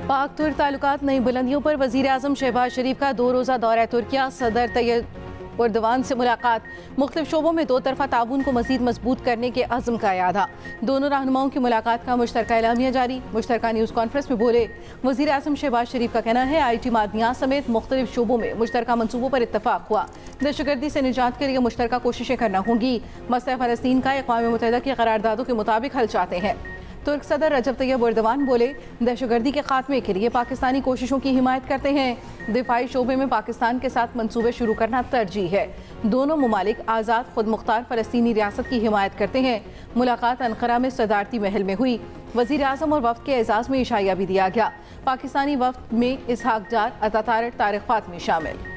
पाक तुर्क ताल्लुकात नई बुलंदियों पर। वज़ीर आज़म शहबाज शरीफ का 2 रोज़ा दौरा तुर्किया, सदर तैयब एर्दोगान से मुलाकात। मुख्तलिफ शोबों में 2 तरफ़ा ताउन को मज़ीद मजबूत करने के अज़्म का यादा। दोनों रहनुमाओं की मुलाकात का मुश्तरका एलामिया जारी। मुश्तरका न्यूज़ कॉन्फ्रेंस में बोले वज़ीर आज़म शहबाज शरीफ का कहना है IT मादनियात समेत मुख्तलिफ शोबों में मुश्तरका मनसूबों पर इत्तफाक हुआ। दहशतगर्दी से निजात के लिए मुश्तरका कोशिशें करना होंगी। मसला फ़लस्तीन का अक़वाम मुत्तहिदा की करारदादों के मुताबिक हल चाहते हैं। तुर्क सदर रजब तैयब एर्दोगान बोले दहशतगर्दी के खात्मे के लिए पाकिस्तानी कोशिशों की हिमायत करते हैं। दिफाई शोबे में पाकिस्तान के साथ मंसूबे शुरू करना तरजीह है। दोनों ममालिक आज़ाद खुद मुख्तार फ़लस्तीनी रियासत की हिमायत करते हैं। मुलाकात अंकारा में सदारती महल में हुई। वज़ीर आज़म और वफ़द के एजाज़ में इशाया भी दिया गया। पाकिस्तानी वफ़द में इसहाक डार, अतातारक, तारिक फातमी शामिल।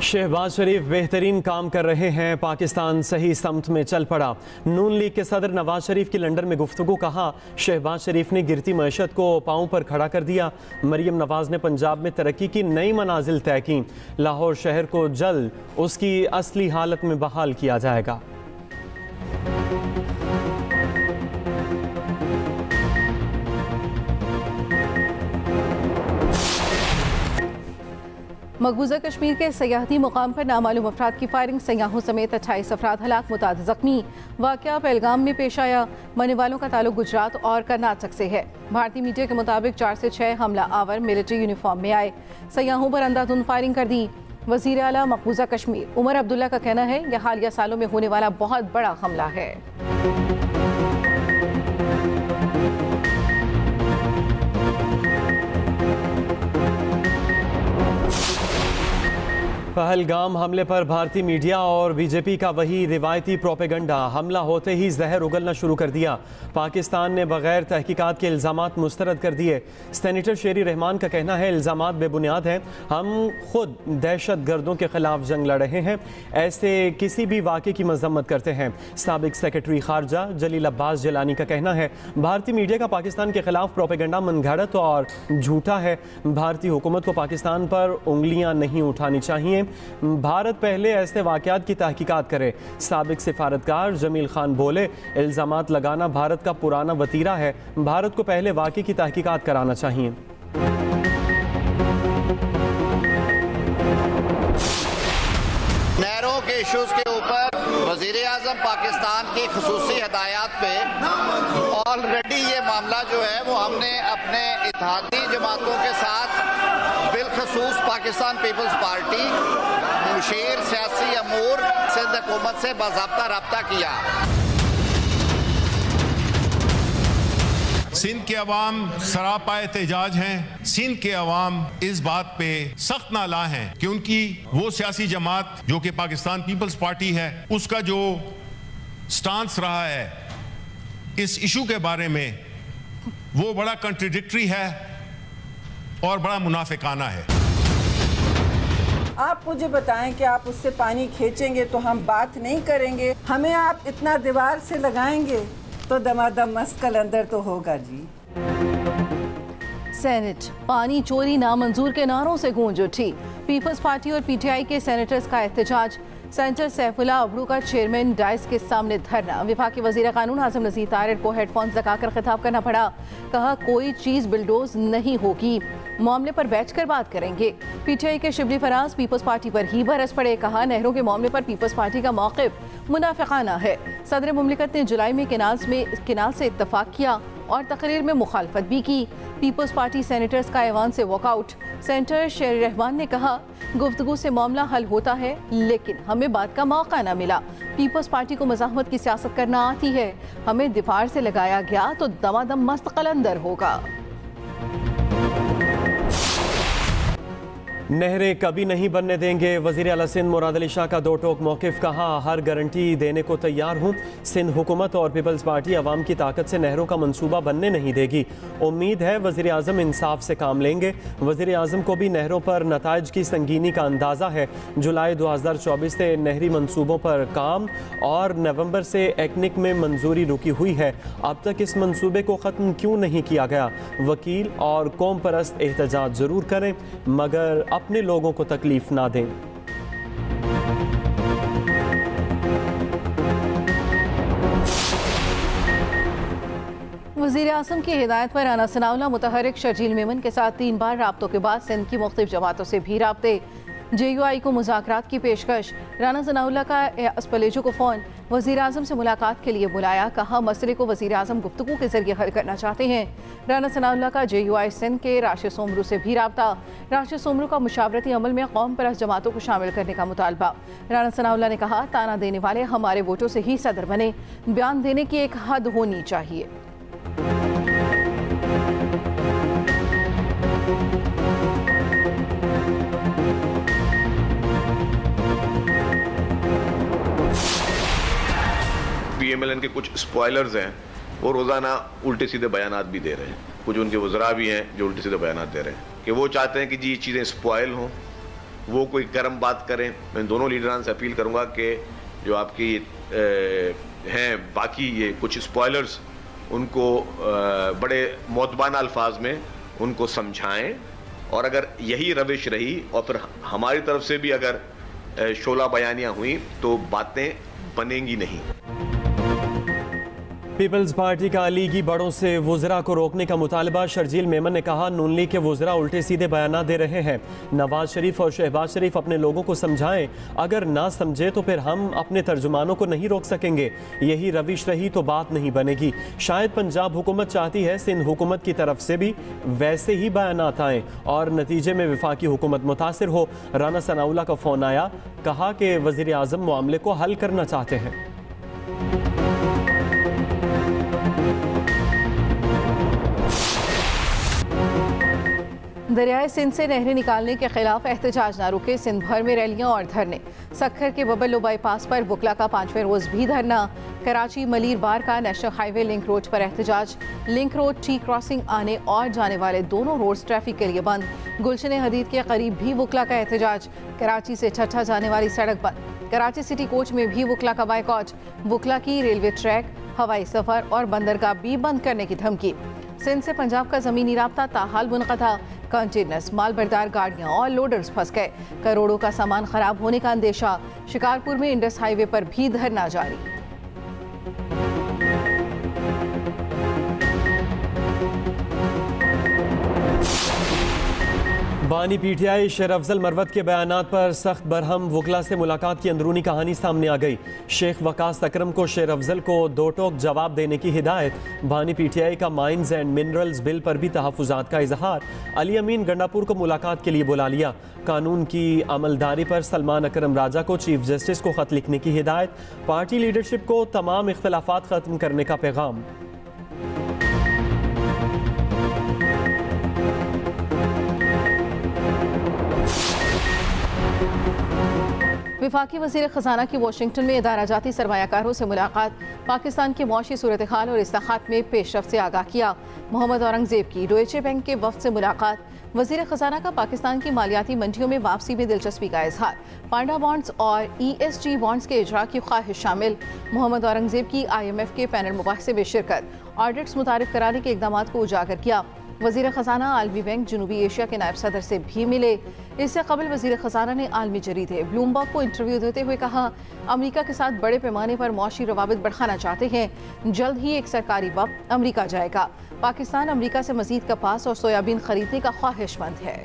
शहबाज शरीफ बेहतरीन काम कर रहे हैं, पाकिस्तान सही समत में चल पड़ा। नून लीग के सदर नवाज शरीफ की लंदन में गुफ्तगू। कहा शहबाज शरीफ ने गिरती मईशत को पाँव पर खड़ा कर दिया। मरियम नवाज ने पंजाब में तरक्की की नई मनाजिल तय की। लाहौर शहर को जल्द उसकी असली हालत में बहाल किया जाएगा। मकबूजा कश्मीर के सयाहती मुकाम पर नामालूम अफराद की फायरिंग, सयाहों समेत 28 अफराद हलाक, मुताद जख्मी। वाक़या पहलगाम में पेश आया। मरने वालों का ताल्लुक गुजरात और कर्नाटक से है। भारतीय मीडिया के मुताबिक 4 से 6 हमला आवर मिलिट्री यूनिफॉर्म में आए, सयाहों पर अंधाधुंध फायरिंग कर दी। वज़ीर आला मकबूजा कश्मीर उमर अब्दुल्ला का कहना है यह हालिया सालों में होने वाला बहुत बड़ा हमला है। पहलगाम हमले पर भारतीय मीडिया और बीजेपी का वही रिवायती प्रोपेगंडा। हमला होते ही जहर उगलना शुरू कर दिया। पाकिस्तान ने बगैर तहकीकात के इल्ज़ामात मुस्तरद कर दिए। सेनेटर शेरी रहमान का कहना है इल्ज़ामात बेबुनियाद हैं। हम खुद दहशत गर्दों के खिलाफ जंग लड़ रहे हैं, ऐसे किसी भी वाक़े की मजम्मत करते हैं। साबिक सेक्रेटरी खारजा जलील अब्बास जिलानी का कहना है भारतीय मीडिया का पाकिस्तान के खिलाफ प्रोपेगंडा मनगढ़ंत और झूठा है। भारतीय हुकूमत को पाकिस्तान पर उंगलियां नहीं उठानी चाहिए। भारत पहले ऐसे वाक़यात की तहकीकात करे। साबिक सिफारतकार जमील खान बोले इल्ज़ामात लगाना भारत का पुराना वतीरा है, भारत को पहले वाक़े की तहकीकात कराना चाहिए। नहरों के इशूज़ के ऊपर वज़ीर आज़म पाकिस्तान की ख़ुसूसी हदायत पे ऑलरेडी ये मामला जो है वो हमने अपने इत्तेहादी जमातों के साथ बिलखसूस पाकिस्तान पीपल्स पार्टी, मुशीर, सियासी अमूर, सिंध हुकूमत से बाज़ाब्ता रब्ता किया। सिंध के अवाम सरापा एहतजाज हैं। सिंध के अवाम इस बात पे सख्त नाला हैं कि उनकी वो सियासी जमात जो कि पाकिस्तान पीपल्स पार्टी है, उसका जो स्टांस रहा है इस इशू के बारे में वो बड़ा कंट्राडिक्टरी है और बड़ा मुनाफिकाना है। आप मुझे बताएं कि आप उससे पानी खींचेंगे तो हम बात नहीं करेंगे, हमें आप इतना दीवार से लगाएंगे तो दमादम मस्त कलंदर तो होगा जी। सेनेट पानी चोरी नामंजूर के नारों से गूंज उठी। पीपल्स पार्टी और PTI के सेनेटर्स का एहतजाज। सेनेटर सैफुल्लाह अबरू का चेयरमैन डाइस के सामने धरना। विभाग के वजीर कानून आज़म नज़ीर तारिर को हेडफोन्स लगाकर खिताब करना पड़ा। कहा कोई चीज़ बिल्डोज नहीं होगी, मामले पर बैठकर बात करेंगे। PTI के शिबली फराज पीपल्स पार्टी पर ही बरस पड़े। कहा नहरों के मामले पर पीपल्स पार्टी का मौक़िफ़ मुनाफिकाना है। सदर मुमलिकत ने जुलाई में केनाल से इत्तफाक किया और तकरीर में मुखालफत भी की। पीपल्स पार्टी सेनेटर्स का ऐवान से वॉकआउट। सेनेटर शेर रहमान ने कहा गुफ्तगू से मामला हल होता है लेकिन हमें बात का मौका न मिला। पीपल्स पार्टी को मज़ाहमत की सियासत करना आती है, हमें दिफार से लगाया गया तो दमादम मस्त कलंदर होगा। नहरें कभी नहीं बनने देंगे। वज़ीर आला सिंध मुराद अली शाह का दो टोक मौक़िफ़। कहा हर गारंटी देने को तैयार हूँ। सिंध हुकूमत और पीपल्स पार्टी अवाम की ताकत से नहरों का मंसूबा बनने नहीं देगी। उम्मीद है वज़ीर आज़म इंसाफ से काम लेंगे। वज़ीर आज़म को भी नहरों पर नताइज की संगीनी का अंदाज़ा है। जुलाई 2024 से नहरी मंसूबों पर काम और नवंबर से एक्निक में मंजूरी रुकी हुई है। अब तक इस मंसूबे को ख़त्म क्यों नहीं किया गया? वकील और कौम परस्त एहतजाज ज़रूर करें मगर अपने लोगों को तकलीफ ना दें। वज़ीर आज़म की हिदायत पर राना सनाउल्लाह मुतहरिक शर्जील मेमन के साथ 3 बार राब्तों के बाद सिंध की मुख्तलिफ जमातों से भी राब्ते। JUI को मुज़ाकरात की पेशकश। राना सनाउल्लाह का अस्पलेजो को फ़ोन, वज़ीर आज़म से मुलाकात के लिए बुलाया। कहा मसले को वज़ीर आज़म गुफ्तगू के ज़रिए हल करना चाहते हैं। राना सनाउल्लाह का JUI सिंध के राशिद सोमरू से भी राब्ता। राशिद सोमरू का मुशावरती अमल में कौम परस्त जमातों को शामिल करने का मुतालबा। राना सनाउल्लाह ने कहा ताना देने वाले हमारे वोटों से ही सदर बने, बयान देने की एक हद होनी चाहिए। PMLN के कुछ स्पॉयलर्स हैं, वो रोज़ाना उल्टे सीधे बयानात भी दे रहे हैं। कुछ उनके वज़रा भी हैं जो उल्टे सीधे बयानात दे रहे हैं कि वो चाहते हैं कि जी चीज़ें स्पॉयल हों, वो कोई गर्म बात करें। मैं दोनों लीडरान से अपील करूँगा कि जो आपकी हैं बाकी ये कुछ स्पॉयलर्स, उनको बड़े मौतबाना अल्फाज में उनको समझाएं, और अगर यही रविश रही और फिर हमारी तरफ से भी अगर शोला बयानियाँ हुई तो बातें बनेंगी नहीं। पीपल्स पार्टी का लीगी बड़ों से वुज़रा को रोकने का मुतालबा। शर्जील मेमन ने कहा नून लीग के वुज़रा उल्टे सीधे बयान दे रहे हैं। नवाज शरीफ और शहबाज शरीफ अपने लोगों को समझाएं, अगर ना समझे तो फिर हम अपने तर्जुमानों को नहीं रोक सकेंगे। यही रविश रही तो बात नहीं बनेगी। शायद पंजाब हुकूमत चाहती है सिंध हुकूमत की तरफ से भी वैसे ही बयान आएँ और नतीजे में वफाकी हुकूमत मुतासिर हो। राना सनाउल्लाह का फ़ोन आया, कहा कि वज़ीर आज़म मामले को हल करना चाहते हैं। दरियाए सिंध से नहरें निकालने के खिलाफ एहतजाज ना रुके। सिंध भर में रैलियां और धरने। सक्खर के बबलो बाईपास पर वकला का 5वें रोज भी धरना। कराची मलीर बार का नेशनल हाईवे लिंक रोड पर एहतजाज। लिंक रोड टी क्रॉसिंग आने और जाने वाले दोनों रोड्स ट्रैफिक के लिए बंद। गुलशन हदीद के करीब भी वकला का एहतजाज। कराची से ठट्ठा जाने वाली सड़क बंद। कराची सिटी कोच में भी वकला का बाइकॉट। वकला की रेलवे ट्रैक, हवाई सफर और बंदरगाह भी बंद करने की धमकी। सिंध से पंजाब का जमीनी राब्ता ताहाल मुनक़ता। कंटेनर्स, माल बरदार गाड़ियां और लोडर्स फंस गए। करोड़ों का सामान खराब होने का अंदेशा। शिकारपुर में इंडस हाईवे पर भी धरना जारी। बानी PTI शेर अफजल मरवत के बयानात पर सख्त बरहम। वकला से मुलाकात की अंदरूनी कहानी सामने आ गई। शेख वकास अकरम को शेर अफजल को दो टोक जवाब देने की हिदायत। बानी PTI का माइंस एंड मिनरल्स बिल पर भी तहफ़्फ़ुज़ात का इजहार। अली अमीन गंडापुर को मुलाकात के लिए बुला लिया। कानून की अमलदारी पर सलमान अकरम राजा को चीफ जस्टिस को ख़त लिखने की हिदायत। पार्टी लीडरशिप को तमाम इख्तलाफात ख़त्म करने का पैगाम। वफाकी वज़ीर ख़जाना की वाशिंगटन में इदारा जाती सरमायाकारों से मुलाकात। पाकिस्तान की मौशी सूरत हाल और इस्लाहात में पेशरफ्त से आगाह किया। मोहम्मद औरंगज़ेब की डोइचे बैंक के वफ़द से मुलाकात। वज़ीर ख़जाना का पाकिस्तान की मालियाती मंडियों में वापसी में दिलचस्पी का इजहार। पांडा बॉन्ड्स और ESG बॉन्ड्स के इजरा की ख्वाहिश शामिल। मोहम्मद औरंगज़ेब की IMF के पैनल मुबाहिसे में शिरकत। ऑडिट्स मुतारिफ कराने के इक़दाम को उजागर किया। वज़ीर ख़जाना आलमी बैंक जनूबी एशिया के नायब सदर से भी मिले। इससे कबल वज़ीर ख़जाना ने आलमी जरीदे ब्लूमबर्ग को इंटरव्यू देते हुए कहा अमरीका के साथ बड़े पैमाने पर मौशी रवाबित बढ़ाना चाहते हैं। जल्द ही एक सरकारी वफ़द अमरीका जाएगा। पाकिस्तान अमरीका से मज़ीद कपास और सोयाबीन खरीदने का ख्वाहिशमंद है।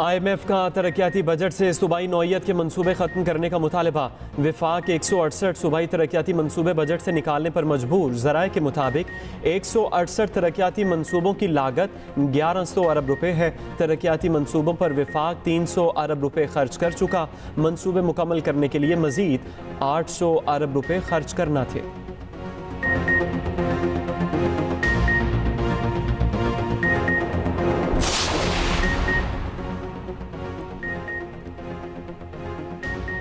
IMF का तरक्याती बजट से सूबाई नौइयत के मनसूबे ख़त्म करने का मुतालबा। विफाक 168 सूबाई तरक्याती मनसूबे बजट से निकालने पर मजबूर। ज़राए के मुताबिक 168 तरक्याती मनसूबों की लागत 1100 अरब रुपए है। तरक्याती मनसूबों पर विफाक 300 अरब रुपए खर्च कर चुका। मनसूबे मुकम्मल करने के लिए मज़ीद 800 अरब रुपए खर्च करना थे।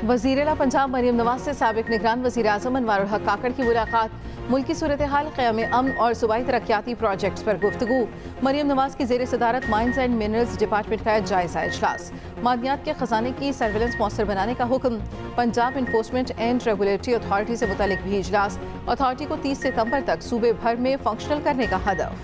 वज़ीर-ए-आला पंजाब मरियम नवाज से साबिक निगरान वज़ीर आज़म अनवारुल हक काकड़ की मुलाकात। मुल्की सूरत हाल, क़याम अमन और सूबाई तरक्याती प्रोजेक्ट्स पर गुफ्तगू। मरियम नवाज की ज़ेर सदारत माइंस एंड मिनरल्स डिपार्टमेंट का जायज़ा इजलास। मादनियात के ख़जाने की सर्विलेंस मौसर बनाने का हुक्म। Punjab enforcement and regulatory authority से मुतल्लिक भी इजलास। अथॉरिटी को 30 सितंबर तक सूबे भर में फंक्शनल करने का हदफ।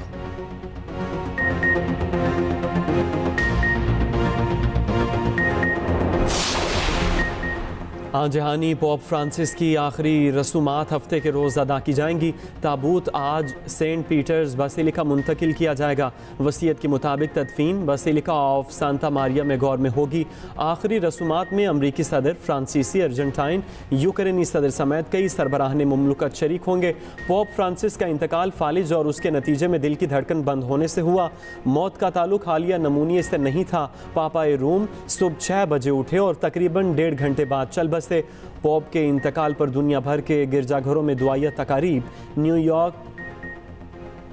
जहानी पोप फ्रांसिस की आखिरी रसूमात हफ्ते के रोज़ अदा की जाएंगी। ताबूत आज सेंट पीटर्स बसिलिका मुंतकिल किया जाएगा। वसीयत के मुताबिक तदफीन बसिलिका ऑफ सांता मारिया में गौर में होगी। आखिरी रसूमात में अमरीकी सदर, फ्रांसीसी, अर्जेंटाइन, यूक्रेनी सदर समेत कई सरबराहान मुमलकत शरीक होंगे। पोप फ्रांसिस का इंतकाल फालिज और उसके नतीजे में दिल की धड़कन बंद होने से हुआ। मौत का ताल्लुक हालिया नमूनिए से नहीं था। पापाए रूम सुबह 6 बजे उठे और तकरीबन 1.5 घंटे बाद चल बसे। पोप के इंतकाल पर दुनिया भर के गिरजाघरों में दुआया तकारीब। न्यूयॉर्क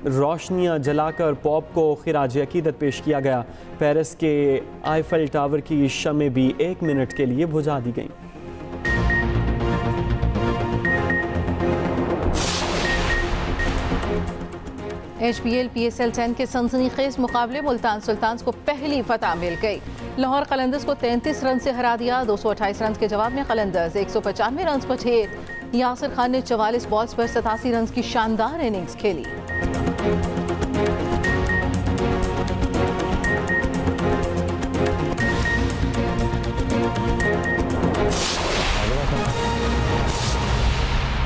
रोशनियां जलाकर पोप को खिराज अकीदत पेश किया गया। पेरिस के आईफल टावर की शमें भी 1 मिनट के लिए बुझा दी गईं। HBL PSL 10 के सनसनीखेज मुकाबले मुल्तान सुल्तान्स को पहली फतह मिल गई। लाहौर कलंदर्स को 33 रन से हरा दिया। 228 रन के जवाब में कलंदर्स 195 रन पर ढेर। यासिर खान ने 44 बॉल्स पर 87 रन की शानदार इनिंग्स खेली।